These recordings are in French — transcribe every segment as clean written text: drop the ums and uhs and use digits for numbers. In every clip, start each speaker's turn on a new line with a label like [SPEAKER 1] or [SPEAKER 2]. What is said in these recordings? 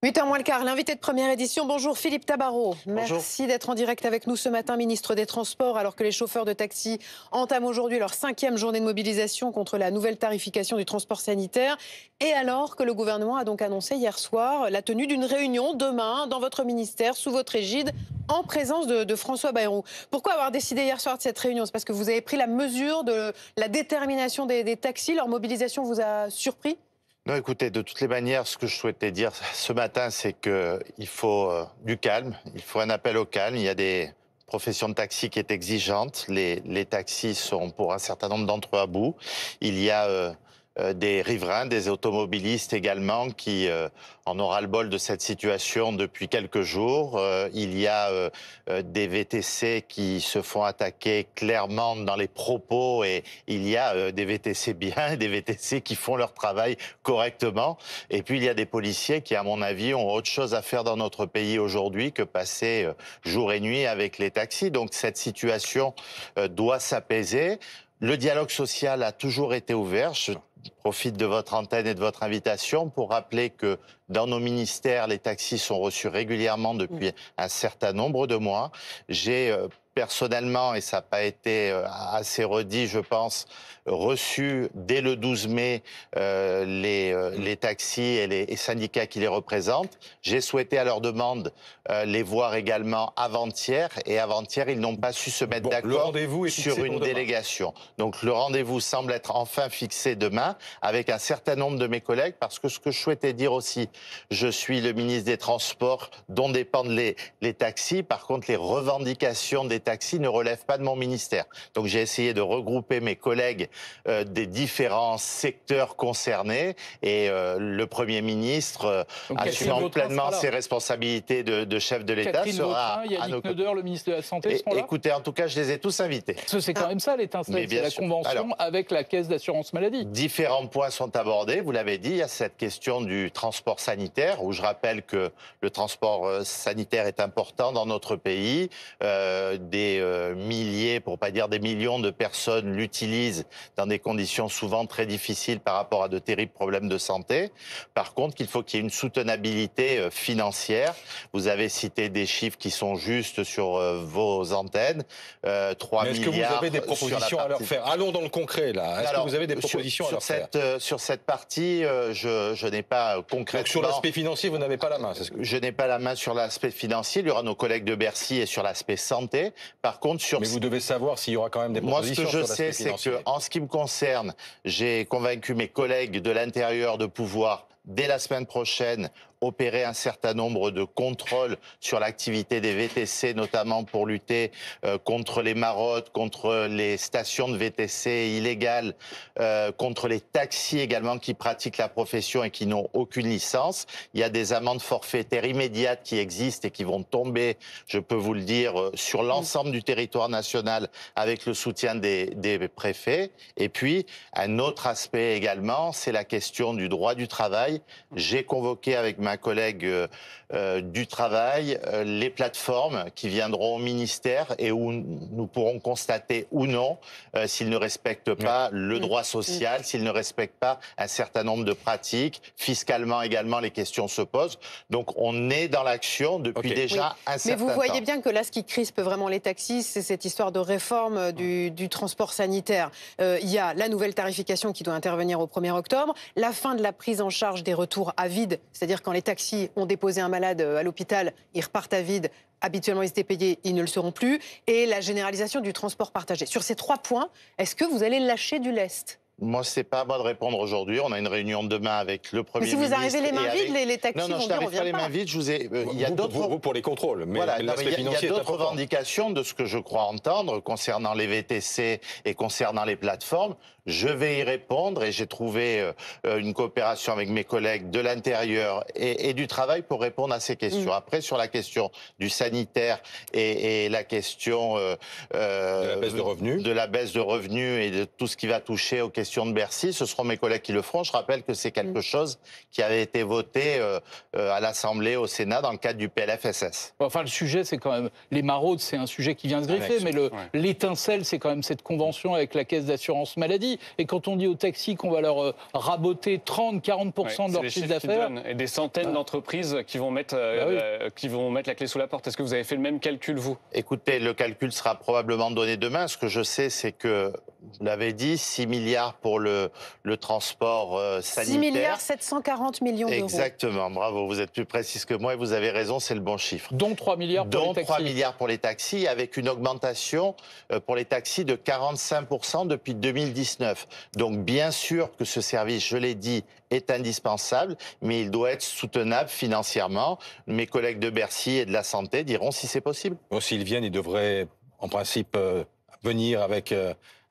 [SPEAKER 1] 8h moins le quart, l'invité de première édition. Bonjour Philippe Tabarot.
[SPEAKER 2] Bonjour.
[SPEAKER 1] Merci d'être en direct avec nous ce matin, ministre des Transports, alors que les chauffeurs de taxi entament aujourd'hui leur 5e journée de mobilisation contre la nouvelle tarification du transport sanitaire. Et alors que le gouvernement a donc annoncé hier soir la tenue d'une réunion demain dans votre ministère, sous votre égide, en présence de François Bayrou. Pourquoi avoir décidé hier soir de cette réunion? C'est parce que vous avez pris la mesure de la détermination des taxis. Leur mobilisation vous a surpris?
[SPEAKER 2] Non, écoutez, de toutes les manières, ce que je souhaitais dire ce matin, c'est qu'il faut du calme, il faut un appel au calme. Il y a des professions de taxi qui est exigeante. Les taxis sont pour un certain nombre d'entre eux à bout. Il y a des riverains, des automobilistes également qui en ont ras-le-bol de cette situation depuis quelques jours. Il y a des VTC qui se font attaquer clairement dans les propos et il y a des VTC bien et des VTC qui font leur travail correctement. Et puis il y a des policiers qui, à mon avis, ont autre chose à faire dans notre pays aujourd'hui que passer jour et nuit avec les taxis. Donc cette situation doit s'apaiser. Le dialogue social a toujours été ouvert. Je profite de votre antenne et de votre invitation pour rappeler que dans nos ministères, les taxis sont reçus régulièrement depuis un certain nombre de mois. J'ai personnellement, et ça n'a pas été assez redit, je pense, reçu dès le 12 mai les taxis et les syndicats qui les représentent. J'ai souhaité à leur demande les voir également avant-hier, et avant-hier, ils n'ont pas su se mettre d'accord sur une délégation. Donc le rendez-vous semble être enfin fixé demain avec un certain nombre de mes collègues, parce que ce que je souhaitais dire aussi, je suis le ministre des Transports dont dépendent les taxis. Par contre, les revendications des taxis ne relèvent pas de mon ministère. Donc j'ai essayé de regrouper mes collègues des différents secteurs concernés, et le Premier ministre, assumant pleinement ses responsabilités de chef de l'État, sera à nos côtés.
[SPEAKER 3] Le ministre de la Santé,
[SPEAKER 2] écoutez, en tout cas, je les ai tous invités.
[SPEAKER 3] C'est quand même ça l'étincelle, c'est la convention avec la caisse d'assurance maladie.
[SPEAKER 2] Différents points sont abordés, vous l'avez dit, il y a cette question du transport sanitaire, où je rappelle que le transport sanitaire est important dans notre pays. Des milliers, pour pas dire des millions de personnes l'utilisent dans des conditions souvent très difficiles par rapport à de terribles problèmes de santé. Par contre, il faut qu'il y ait une soutenabilité financière. Vous avez cité des chiffres qui sont justes sur vos antennes. 3 milliards.
[SPEAKER 4] Est-ce que vous avez des propositions à leur faire? Allons dans le concret, là. Est-ce que vous avez des propositions à leur faire?
[SPEAKER 2] Sur cette partie, je n'ai pas concrètement...
[SPEAKER 4] Donc sur l'aspect financier, vous n'avez pas la main, c'est ce que...
[SPEAKER 2] Je n'ai pas la main sur l'aspect financier. Il y aura nos collègues de Bercy et sur l'aspect santé. Par contre,
[SPEAKER 4] Mais vous devez savoir s'il y aura quand même des propositions.
[SPEAKER 2] Moi, ce que je sais, c'est qu'en ce qui me concerne, j'ai convaincu mes collègues de l'intérieur de pouvoir, dès la semaine prochaine, opérer un certain nombre de contrôles sur l'activité des VTC, notamment pour lutter contre les maraudes, contre les stations de VTC illégales, contre les taxis également qui pratiquent la profession et qui n'ont aucune licence. Il y a des amendes forfaitaires immédiates qui existent et qui vont tomber, je peux vous le dire, sur l'ensemble du territoire national avec le soutien des préfets. Et puis, un autre aspect également, c'est la question du droit du travail. J'ai convoqué avec ma collègue du travail les plateformes qui viendront au ministère et où nous pourrons constater ou non s'ils ne respectent pas le droit social, s'ils ne respectent pas un certain nombre de pratiques. Fiscalement également, les questions se posent. Donc on est dans l'action depuis déjà un certain temps.
[SPEAKER 1] Mais vous voyez bien que là, ce qui crispe vraiment les taxis, c'est cette histoire de réforme du transport sanitaire. Il y a la nouvelle tarification qui doit intervenir au 1er octobre, la fin de la prise en charge des retours à vide, c'est-à-dire quand les taxis ont déposé un malade à l'hôpital, ils repartent à vide. Habituellement, ils étaient payés, ils ne le seront plus. Et la généralisation du transport partagé. Sur ces 3 points, est-ce que vous allez lâcher du lest?
[SPEAKER 2] Moi, c'est pas à moi de répondre aujourd'hui. On a une réunion demain avec le Premier ministre.
[SPEAKER 1] Mais si vous arrivez les mains vides, les taxis vont dire on vient pas.
[SPEAKER 2] Non, je n'arrive pas les mains vides. Il y a d'autres...
[SPEAKER 4] Vous pour les contrôles, mais
[SPEAKER 2] voilà,
[SPEAKER 4] l'aspect financier
[SPEAKER 2] il y a d'autres revendications de ce que je crois entendre concernant les VTC et concernant les plateformes. Je vais y répondre et j'ai trouvé une coopération avec mes collègues de l'intérieur et du travail pour répondre à ces questions. Après, sur la question du sanitaire et la question
[SPEAKER 4] de la baisse de revenus,
[SPEAKER 2] et de tout ce qui va toucher aux questions gestion de Bercy, ce seront mes collègues qui le feront. Je rappelle que c'est quelque chose qui avait été voté à l'Assemblée, au Sénat, dans le cadre du PLFSS.
[SPEAKER 3] Enfin, le sujet, c'est quand même... Les maraudes, c'est un sujet qui vient se greffer, mais l'étincelle, c'est quand même cette convention avec la Caisse d'assurance maladie. Et quand on dit aux taxis qu'on va leur raboter 30-40% de leur chiffre d'affaires...
[SPEAKER 5] Et des centaines d'entreprises qui vont mettre la clé sous la porte. Est-ce que vous avez fait le même calcul, vous?
[SPEAKER 2] Écoutez, le calcul sera probablement donné demain. Ce que je sais, c'est que, vous l'avez dit, 6 milliards pour le transport sanitaire.
[SPEAKER 1] 6 milliards 740 millions d'euros.
[SPEAKER 2] Exactement, bravo, vous êtes plus précise que moi et vous avez raison, c'est le bon chiffre.
[SPEAKER 3] Dont 3 milliards pour les taxis.
[SPEAKER 2] 3 milliards pour les taxis, avec une augmentation pour les taxis de 45% depuis 2019. Donc bien sûr que ce service, je l'ai dit, est indispensable, mais il doit être soutenable financièrement. Mes collègues de Bercy et de la Santé diront si c'est possible.
[SPEAKER 4] Bon, s'ils viennent, ils devraient en principe venir avec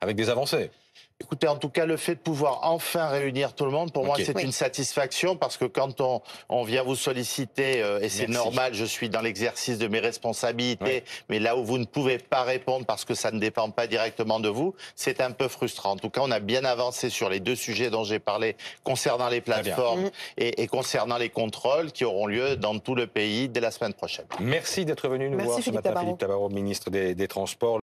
[SPEAKER 4] des avancées.
[SPEAKER 2] Écoutez, en tout cas, le fait de pouvoir enfin réunir tout le monde, pour moi, c'est une satisfaction parce que quand on vient vous solliciter, et c'est normal, je suis dans l'exercice de mes responsabilités, mais là où vous ne pouvez pas répondre parce que ça ne dépend pas directement de vous, c'est un peu frustrant. En tout cas, on a bien avancé sur les 2 sujets dont j'ai parlé concernant les plateformes et concernant les contrôles qui auront lieu dans tout le pays dès la semaine prochaine.
[SPEAKER 4] Merci d'être venu nous voir ce matin, Philippe Tabarot, ministre des Transports.